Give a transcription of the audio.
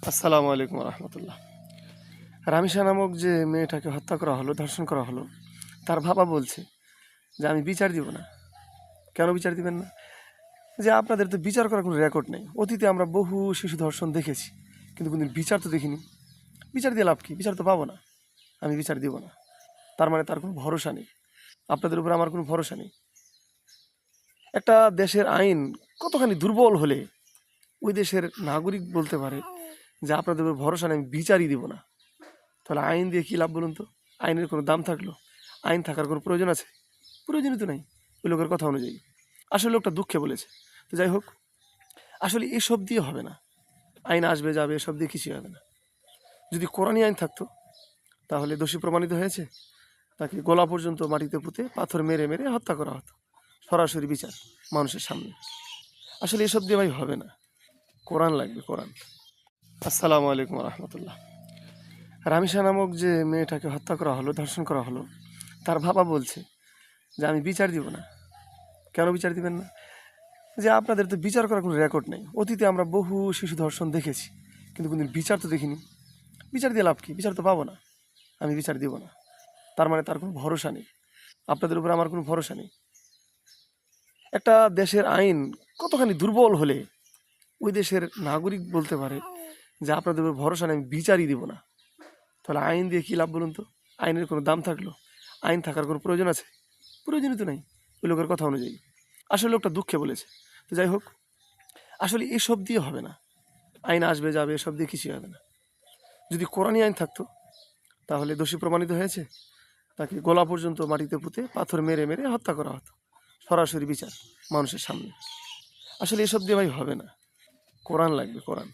আসসালামু আলাইকুম রহমতুল্লাহ। রামিসা নামক যে মেয়েটাকে হত্যা করা হলো, ধর্ষণ করা হলো, তার বাবা বলছে যে আমি বিচার দিব না। কেন বিচার দিবেন না? যে আপনাদের তো বিচার করার কোনো রেকর্ড নেই। অতীতে আমরা বহু শিশু ধর্ষণ দেখেছি, কিন্তু কোনদিন বিচার তো দেখিনি। বিচার দিয়ে লাভ কি? বিচার তো পাবো না। আমি বিচার দিব না। তার মানে তার কোনো ভরসা নেই। আপনাদের উপর আমার কোনো ভরসা নেই। একটা দেশের আইন কতখানি দুর্বল হলে ওই দেশের নাগরিক বলতে পারে যে আপনাদের উপর ভরসা নেই, আমি বিচারই দিব না। তাহলে আইন দিয়ে কী লাভ বলুন তো? আইনের কোনো দাম থাকলো? আইন থাকার কোনো প্রয়োজন আছে? প্রয়োজনই তো নাই ওই লোকের কথা অনুযায়ী। আসলে লোকটা দুঃখে বলেছে। তো যাই হোক, আসলে এসব দিয়ে হবে না। আইন আসবে যাবে, এসব দিয়ে কিছুই হবে না। যদি কোরআনী আইন থাকতো তাহলে দোষী প্রমাণিত হয়েছে, তাকে গলা পর্যন্ত মাটিতে পুঁতে পাথর মেরে মেরে হত্যা করা হতো। সরাসরি বিচার মানুষের সামনে। আসলে এসব দিয়ে ভাই হবে না। কোরআন লাগবে, কোরআন। আসসালামু আলাইকুম রহমতুল্লাহ। রামিসা নামক যে মেয়েটাকে হত্যা করা হলো, ধর্ষণ করা হলো, তার বাবা বলছে যে আমি বিচার দিব না। কেন বিচার দিবেন না? যে আপনাদের তো বিচার করার কোনো রেকর্ড নেই। অতীতে আমরা বহু শিশু ধর্ষণ দেখেছি, কিন্তু কোনদিন বিচার তো দেখিনি। বিচার দিয়ে লাভ কি? বিচার তো পাবো না। আমি বিচার দিব না। তার মানে তার কোনো ভরসা নেই। আপনাদের উপর আমার কোনো ভরসা নেই। একটা দেশের আইন কতখানি দুর্বল হলে ওই দেশের নাগরিক বলতে পারে যে আপনাদের উপর ভরসা নেই, আমি বিচারই দিব না। তাহলে আইন দিয়ে কী লাভ বলুন তো? আইনের কোনো দাম থাকলো? আইন থাকার কোনো প্রয়োজন আছে? প্রয়োজনই তো নাই ওই লোকের কথা অনুযায়ী। আসলে লোকটা দুঃখে বলেছে। তো যাই হোক, আসলে এসব দিয়ে হবে না। আইন আসবে যাবে, এসব দিয়ে কিছুই হবে না। যদি কোরআনী আইন থাকতো তাহলে দোষী প্রমাণিত হয়েছে, তাকে গলা পর্যন্ত মাটিতে পুঁতে পাথর মেরে মেরে হত্যা করা হতো। সরাসরি বিচার মানুষের সামনে। আসলে এসব দিয়ে ভাই হবে না। কোরআন লাগবে, কোরআন।